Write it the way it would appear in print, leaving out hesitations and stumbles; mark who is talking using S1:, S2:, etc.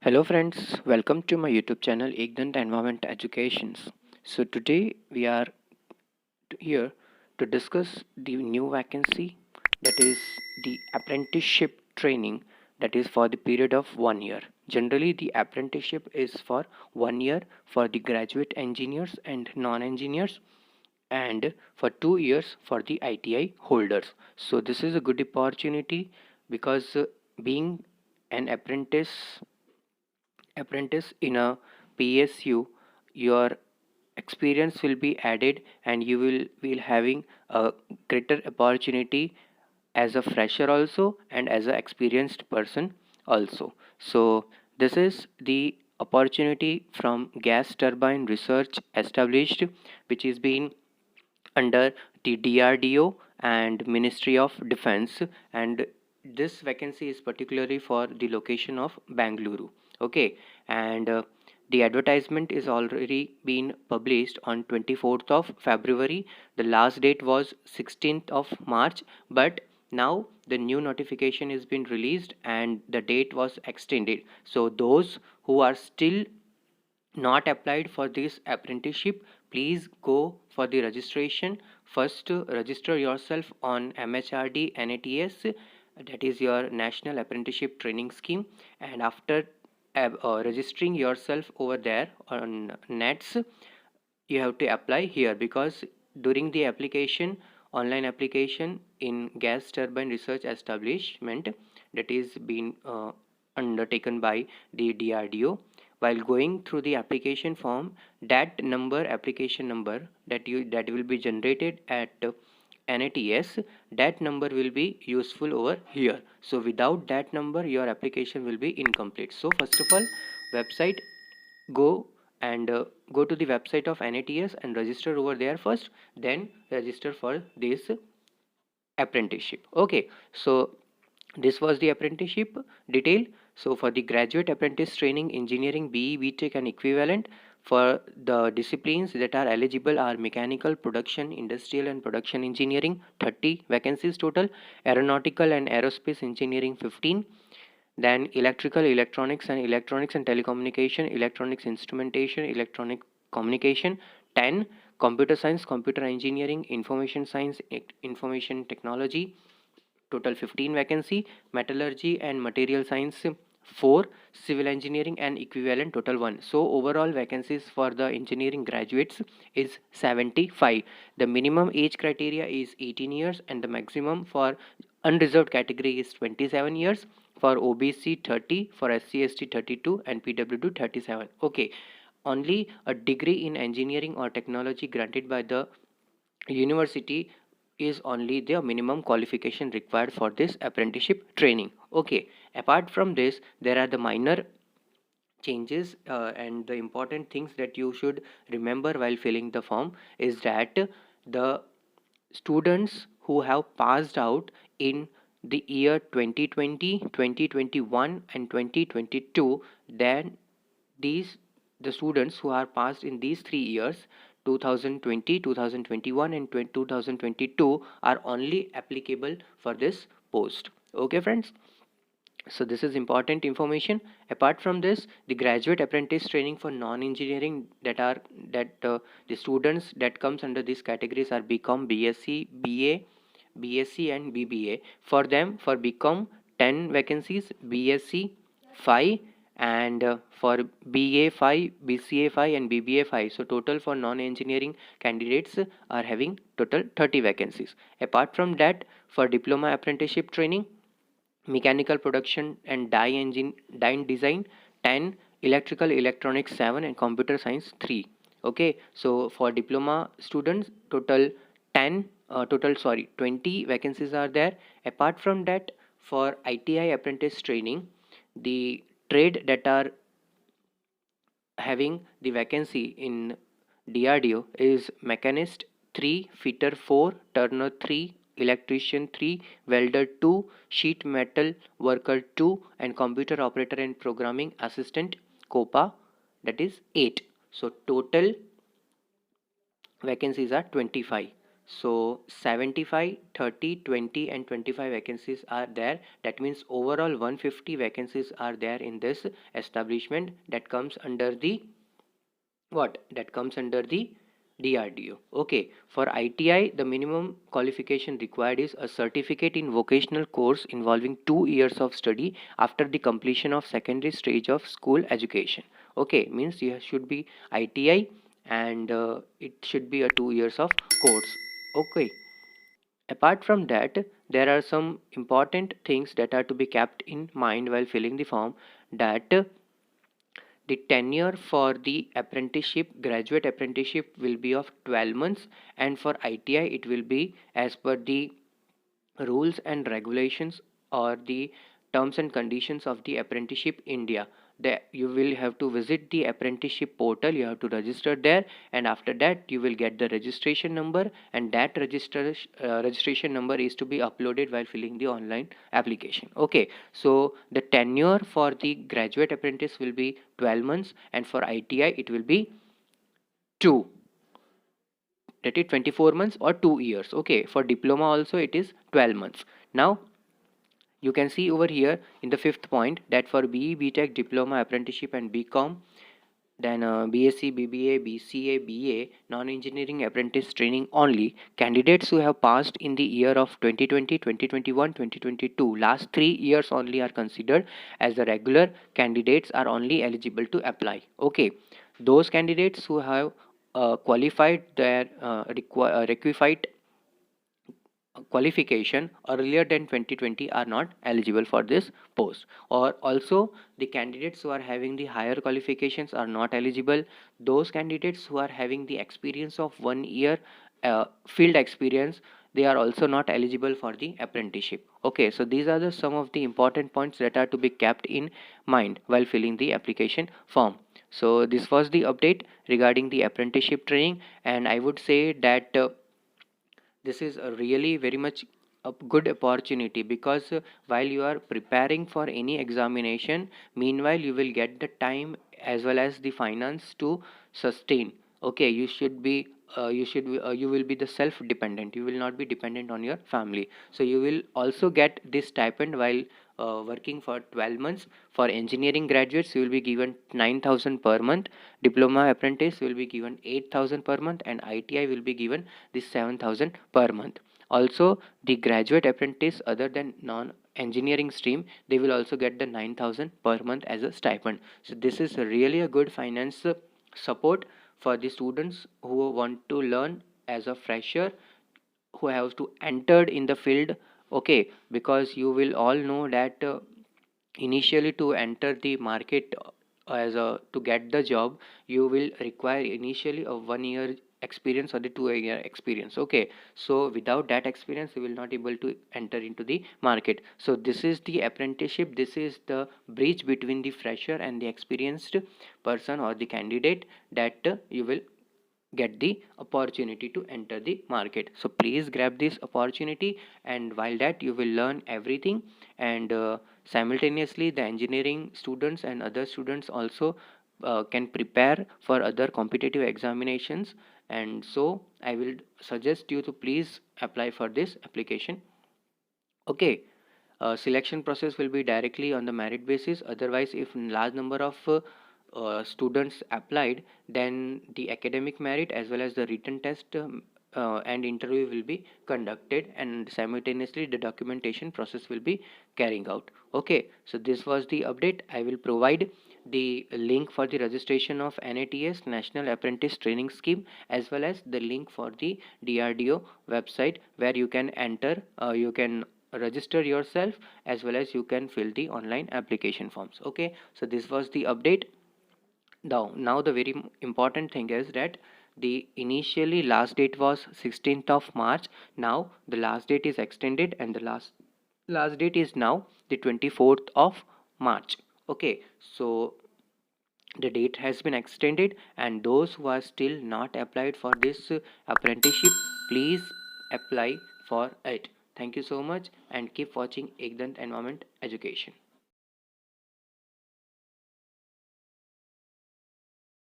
S1: Hello friends, welcome to my YouTube channel Ekdanth Environment Educations. So today we are here to discuss the new vacancy, that is the apprenticeship training, that is for the period of 1 year. Generally the apprenticeship is for 1 year for the graduate engineers and non-engineers, and for 2 years for the ITI holders. So this is a good opportunity because being an apprentice in a PSU, your experience will be added and you will be having a greater opportunity as a fresher also and as an experienced person also. So this is the opportunity from gas turbine research established, which is being under the DRDO and Ministry of Defense, and this vacancy is particularly for the location of Bangalore. Okay, and the advertisement is already been published on 24th of February. The last date was 16th of March, but now the new notification has been released and the date was extended. So those who are still not applied for this apprenticeship, please go for the registration. First, register yourself on MHRD NATS, that is your National Apprenticeship Training Scheme, and after registering yourself over there on NETS, you have to apply here, because during the application, online application in gas turbine research establishment, that is being undertaken by the DRDO, while going through the application form, that number, application number that will be generated at NATS, that number will be useful over here. So without that number your application will be incomplete. So first of all, website, go and go to the website of NATS and register over there first, then register for this apprenticeship. Okay, so this was the apprenticeship detail. So for the graduate apprentice training, engineering, BE, BTech and equivalent, for the disciplines that are eligible are mechanical, production, industrial and production engineering, 30 vacancies total, aeronautical and aerospace engineering, 15, then electronics and telecommunication, electronics instrumentation, electronic communication, 10, computer science, computer engineering, information science, information technology, total 15 vacancy, metallurgy and material science, 4, civil engineering and equivalent, total 1. So overall vacancies for the engineering graduates is 75. The minimum age criteria is 18 years and the maximum for unreserved category is 27 years, for OBC 30, for SC/ST 32 and PWD 37. Okay, only a degree in engineering or technology granted by the university is only the minimum qualification required for this apprenticeship training. Okay, apart from this, there are the minor changes and the important things that you should remember while filling the form is that the students who have passed out in the year 2020, 2021 and 2022, then these, the students who are passed in these 3 years, 2020, 2021 and 2022, are only applicable for this post. Okay friends, so this is important information. Apart from this, the graduate apprentice training for non-engineering, the students that comes under these categories are BCom, BSc, BA, BSc and BBA. For them, for BCom 10 vacancies, BSc 5, and for BA 5, BCA 5 and BBA 5. So total for non-engineering candidates are having total 30 vacancies. Apart from that, for diploma apprenticeship training, mechanical production and die design 10, electrical electronics 7 and computer science 3. Okay, so for diploma students, total 10 20 vacancies are there. Apart from that, for ITI apprentice training, the trade that are having the vacancy in DRDO is mechanist 3, fitter 4, turner 3, electrician 3, welder 2, sheet metal worker 2 and computer operator and programming assistant COPA, that is 8. So total vacancies are 25. So 75, 30, 20 and 25 vacancies are there. That means overall 150 vacancies are there in this establishment. That comes under the what? That comes under the DRDO. Okay, for ITI, the minimum qualification required is a certificate in vocational course involving 2 years of study after the completion of secondary stage of school education. Okay, means you should be ITI, and it should be a 2 years of course. Okay, apart from that, there are some important things that are to be kept in mind while filling the form, that the tenure for the apprenticeship, graduate apprenticeship, will be of 12 months, and for ITI, it will be as per the rules and regulations or the terms and conditions of the apprenticeship India. That you will have to visit the apprenticeship portal, you have to register there, and after that you will get the registration number, and that registration number is to be uploaded while filling the online application. Okay, so the tenure for the graduate apprentice will be 12 months, and for ITI it will be 2, that is 24 months or 2 years. Okay, for diploma also it is 12 months. Now you can see over here in the fifth point that for BE, BTech, Diploma, Apprenticeship and BCom, then BSc, BBA, BCA, BA, non-engineering apprentice training only, candidates who have passed in the year of 2020, 2021, 2022, last 3 years only are considered as the regular candidates are only eligible to apply. Okay, those candidates who have qualified their required qualification earlier than 2020 are not eligible for this post, or also the candidates who are having the higher qualifications are not eligible. Those candidates who are having the experience of 1 year field experience, they are also not eligible for the apprenticeship. Okay, so these are the some of the important points that are to be kept in mind while filling the application form. So this was the update regarding the apprenticeship training, and I would say that this is a really very much a good opportunity, because while you are preparing for any examination, meanwhile you will get the time as well as the finance to sustain. Okay, you should be you will be the self dependent, you will not be dependent on your family, so you will also get this stipend while working for 12 months. For engineering graduates, you will be given 9,000 per month, diploma apprentice will be given 8,000 per month, and ITI will be given this 7,000 per month. Also, the graduate apprentice other than non engineering stream, they will also get the 9,000 per month as a stipend. So this is really a good finance support for the students who want to learn as a fresher, who have to entered in the field. Okay, because you will all know that initially to enter the market as a to get the job, you will require initially a 1 year experience or the 2 year experience. Okay, so without that experience you will not able to enter into the market. So this is the apprenticeship, this is the bridge between the fresher and the experienced person or the candidate, that you will get the opportunity to enter the market. So please grab this opportunity, and while that you will learn everything, and simultaneously the engineering students and other students also can prepare for other competitive examinations. And so I will suggest you to please apply for this application. Okay, selection process will be directly on the merit basis. Otherwise, if large number of students applied, then the academic merit as well as the written test and interview will be conducted, and simultaneously the documentation process will be carrying out. Okay, so this was the update. I will provide the link for the registration of NATS, National Apprentice Training Scheme, as well as the link for the DRDO website, where you can enter, you can register yourself, as well as you can fill the online application forms. Okay, so this was the update. Now the very important thing is that the initially last date was 16th of March. Now the last date is extended, and the last date is now the 24th of March. Okay, so the date has been extended, and those who are still not applied for this apprenticeship, please apply for it. Thank you so much, and keep watching Ekdanth Environment Education.